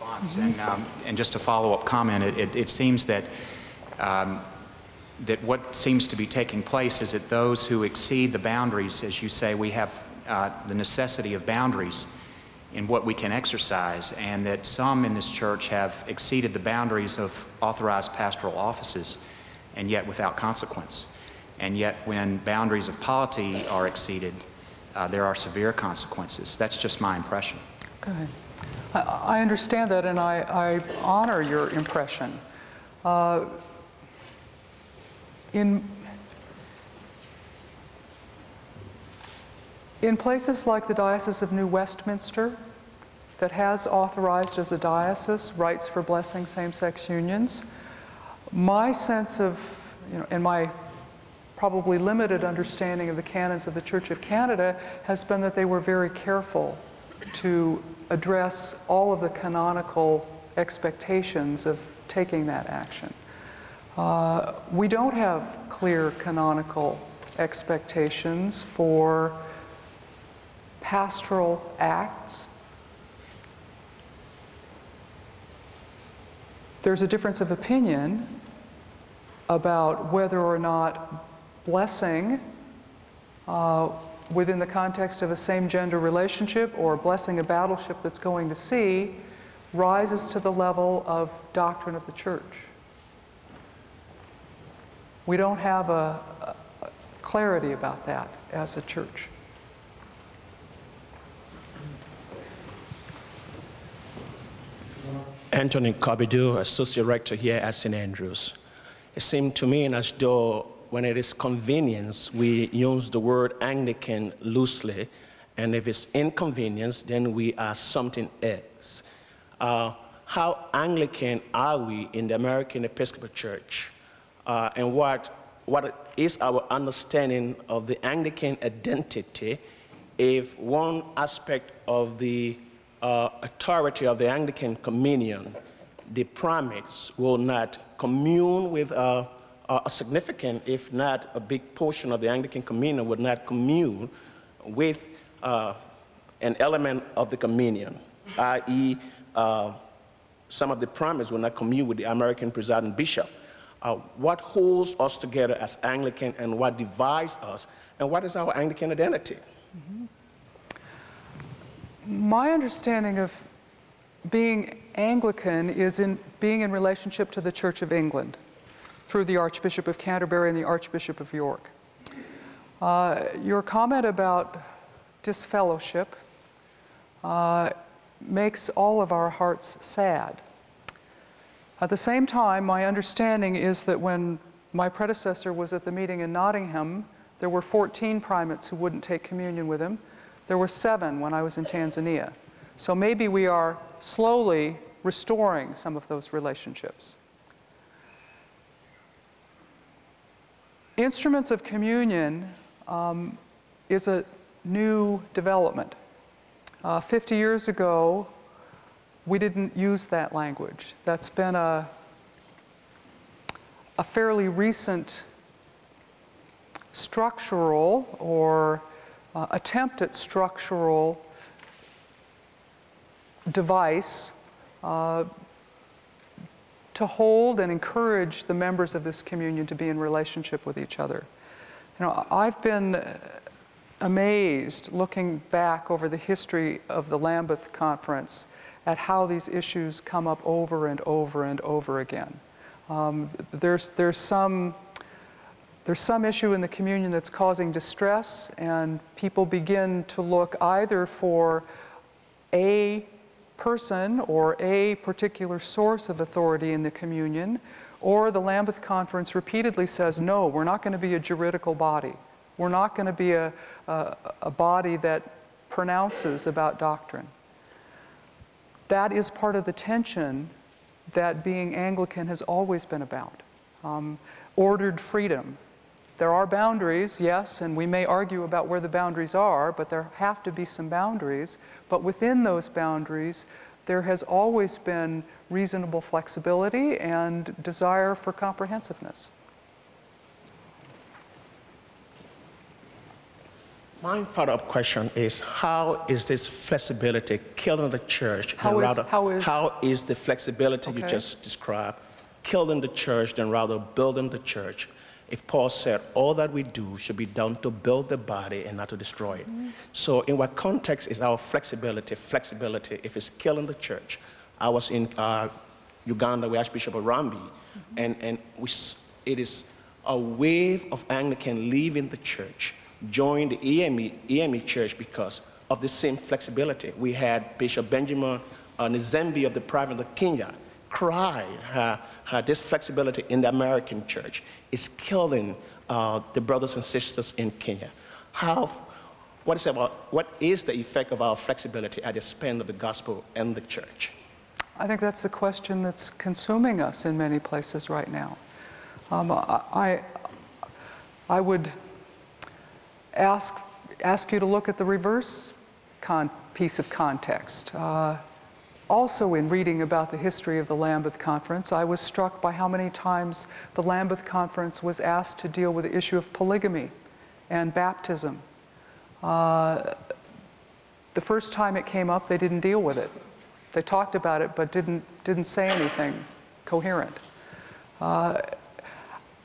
response. And just a follow-up comment, it seems that that what seems to be taking place is that those who exceed the boundaries, as you say, we have the necessity of boundaries in what we can exercise, and that some in this church have exceeded the boundaries of authorized pastoral offices, and yet without consequence. And yet when boundaries of polity are exceeded, there are severe consequences. That's just my impression. Okay. I understand that, and I honor your impression. In places like the Diocese of New Westminster, that has authorized as a diocese rights for blessing same-sex unions, my sense of, and my probably limited understanding of the canons of the Church of Canada has been that they were very careful to address all of the canonical expectations of taking that action. We don't have clear canonical expectations for pastoral acts. There's a difference of opinion about whether or not blessing within the context of a same-gender relationship or blessing a battleship that's going to sea rises to the level of doctrine of the Church. We don't have a clarity about that as a church. Anthony Cobido, Associate Rector here at St. Andrews. It seemed to me as though when it is convenience, we use the word Anglican loosely, and if it's inconvenience, then we are something else. How Anglican are we in the American Episcopal Church? And what is our understanding of the Anglican identity if one aspect of the authority of the Anglican Communion, the primates, will not commune with a significant, if not a big portion of the Anglican Communion, would not commune with an element of the Communion, i.e., some of the primates will not commune with the American Presiding Bishop. What holds us together as Anglican, and what divides us, and what is our Anglican identity? Mm-hmm. My understanding of being Anglican is in being in relationship to the Church of England through the Archbishop of Canterbury and the Archbishop of York. Your comment about disfellowship makes all of our hearts sad. At the same time, my understanding is that when my predecessor was at the meeting in Nottingham, there were 14 primates who wouldn't take communion with him. There were 7 when I was in Tanzania. So maybe we are slowly restoring some of those relationships. Instruments of communion is a new development. 50 years ago, we didn't use that language. That's been a fairly recent structural or attempt at structural device to hold and encourage the members of this communion to be in relationship with each other. I've been amazed looking back over the history of the Lambeth Conference at how these issues come up over and over and over again. There's some issue in the communion that's causing distress, and people begin to look either for a person or a particular source of authority in the communion, or the Lambeth Conference repeatedly says, no, we're not going to be a juridical body. We're not going to be a body that pronounces about doctrine. That is part of the tension that being Anglican has always been about. Ordered freedom. There are boundaries, yes, and we may argue about where the boundaries are, but there have to be some boundaries. But within those boundaries, there has always been reasonable flexibility and desire for comprehensiveness. My follow-up question is, how is this flexibility killing the church? How is the flexibility you just described killing the church than rather building the church? If Paul said all that we do should be done to build the body and not to destroy it. So in what context is our flexibility if it's killing the church? I was in Uganda with Archbishop Arambi, and it is a wave of Anglican leaving the church, join the EME church because of the same flexibility. We had Bishop Benjamin Nzembi of the province of Kenya cried this flexibility in the American church is killing the brothers and sisters in Kenya. What is the effect of our flexibility at the span of the gospel and the church? I think that's the question that's consuming us in many places right now. I would ask you to look at the reverse piece of context. Also, in reading about the history of the Lambeth Conference, I was struck by how many times the Lambeth Conference was asked to deal with the issue of polygamy and baptism. The first time it came up, they didn't deal with it. They talked about it, but didn't say anything coherent.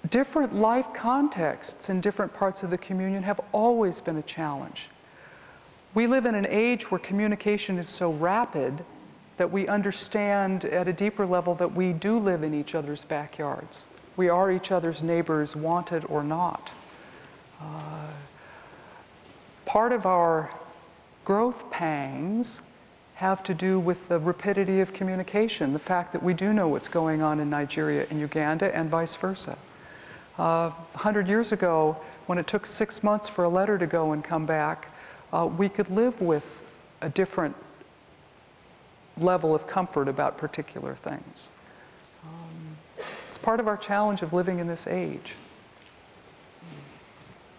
Different life contexts in different parts of the communion have always been a challenge. We live in an age where communication is so rapid that we understand at a deeper level that we do live in each other's backyards. We are each other's neighbors, wanted or not. Part of our growth pangs have to do with the rapidity of communication, the fact that we do know what's going on in Nigeria and Uganda and vice versa. 100 years ago, when it took 6 months for a letter to go and come back, we could live with a different level of comfort about particular things. It's part of our challenge of living in this age.